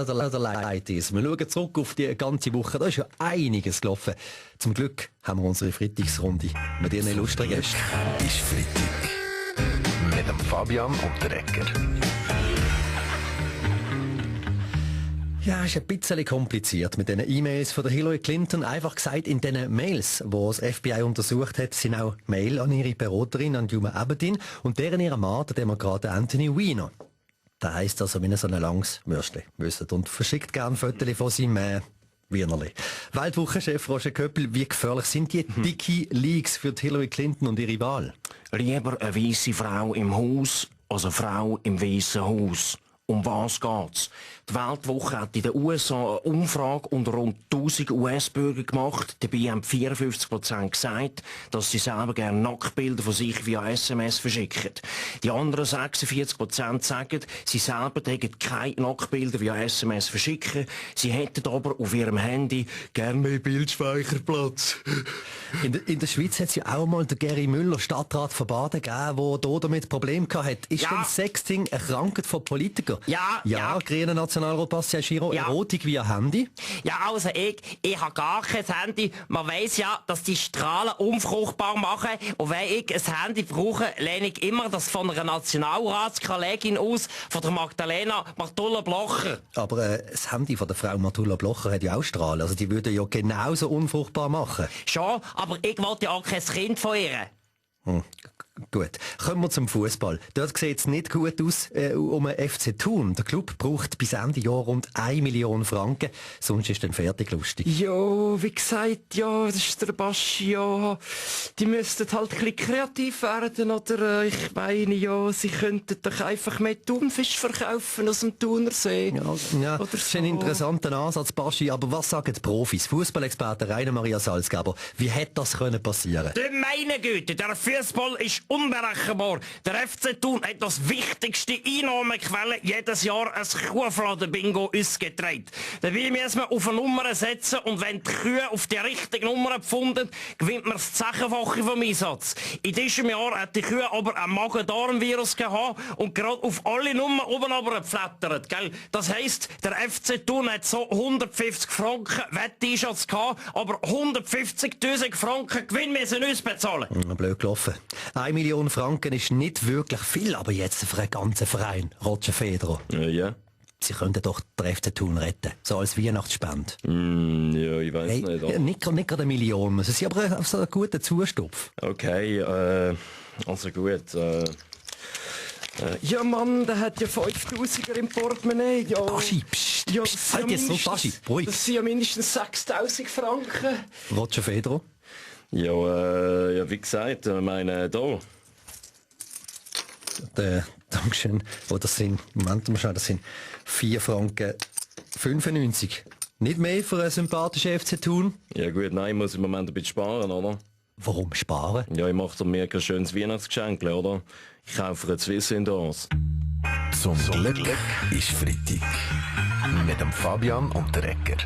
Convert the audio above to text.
der Leid ist. Wir schauen zurück auf die ganze Woche. Da ist ja einiges gelaufen. Zum Glück haben wir unsere Freitagsrunde mit ihren illustren Gästen. Ist Freitag. Mit dem Fabian und der Ecker. Ja, ist ein bisschen kompliziert mit den E-Mails von der Hillary Clinton. Einfach gesagt, in diesen Mails, die das FBI untersucht hat, sind auch Mail an ihre Beraterin, an Juma Abedin, und deren ihren Mann, der Demokrat Anthony Weiner. Das heisst also wie so ein langes Würstchen, wisst, und verschickt gerne Fotos von seinem Wienerli. Weltwochenchef Roger Köppel, wie gefährlich sind die dicke Leaks für die Hillary Clinton und ihre Wahl? Lieber eine weisse Frau im Haus als eine Frau im weißen Haus. Um was geht's? Die Weltwoche hat in den USA eine Umfrage unter rund 1000 US-Bürger gemacht. Dabei haben 54% gesagt, dass sie selber gerne Nacktbilder von sich via SMS verschicken. Die anderen 46% sagen, sie selber hätten keine Nacktbilder via SMS verschicken. Sie hätten aber auf ihrem Handy gerne mehr Bildspeicherplatz. In der Schweiz hat es ja auch mal den Gary Müller, Stadtrat von Baden, gegeben, der damit Probleme hatte. Ist denn Sexting eine Krankheit von Politikern? Ja. Grüne Nationalrat Bastian Giro, Erotik via Handy? Ja, also ich habe gar kein Handy. Man weiss ja, dass die Strahlen unfruchtbar machen. Und wenn ich ein Handy brauche, lehne ich immer das von einer Nationalratskollegin aus, von der Magdalena Martulla-Blocher. Aber das Handy von der Frau Martulla-Blocher hat ja auch Strahlen. Also die würden ja genauso unfruchtbar machen. Schon, aber ich wollte ja auch kein Kind von ihr. Gut, kommen wir zum Fußball. Dort sieht es nicht gut aus um den FC Thun. Der Club braucht bis Ende Jahr rund 1 Million Franken, sonst ist dann fertig lustig. Ja, wie gesagt, ja, das ist der Baschi, ja. Die müssten halt ein bisschen kreativ werden, oder? Ich meine, ja, sie könnten doch einfach mehr Thunfisch verkaufen aus dem Thunersee. Ja, oder das ist ein interessanter Ansatz, Baschi. Aber was sagen die Profis? Fußballexperte Rainer Maria Salzgeber, wie hätte das können passieren? Meine Güte, der Fußball ist unberechenbar. Der FC Thun hat das wichtigste Einnahmequelle jedes Jahr ein Kuhfladen-Bingo ausgetragen. Dabei müssen wir auf eine Nummer setzen und wenn die Kühe auf die richtige Nummer gefunden, gewinnt man das 10-fache vom Einsatz. In diesem Jahr hat die Kühe aber ein Magen-Darm-Virus gehabt und gerade auf alle Nummern oben aber geflattert, gell? Das heisst, der FC Thun hat so 150 Franken Wetteinsatz gehabt, aber 150.000 Franken Gewinn müssen uns bezahlen. Blöd gelaufen. 1 Million Franken ist nicht wirklich viel, aber jetzt für einen ganzen Verein. Roger Federer. Ja. Sie könnten doch den FC Thun retten. So als Weihnachtsspende. Ja, ich weiss nicht. Aber nicht gerade eine Million. Es ist aber so einen guten Zustupf. Okay, also gut. Ja, Mann, der hat ja 5000er im Portemonnaie. Ja. Baschi, psst, Ja, psst, halt jetzt so, Baschi, ruhig. Das sind ja mindestens 6000 Franken. Roger Federer. Ja, wie gesagt, ich meine, da. Dankeschön. Oh, das sind, Moment mal schauen, das sind 4 Franken 95. Nicht mehr für einen sympathischen FC Thun? Ja gut, nein, ich muss im Moment ein bisschen sparen, oder? Warum sparen? Ja, ich mache mir ein schönes Weihnachtsgeschenk, oder? Ich kaufe ein Swiss in das. Zum Glück ist Freitag. Mit dem Fabian und der Ecker.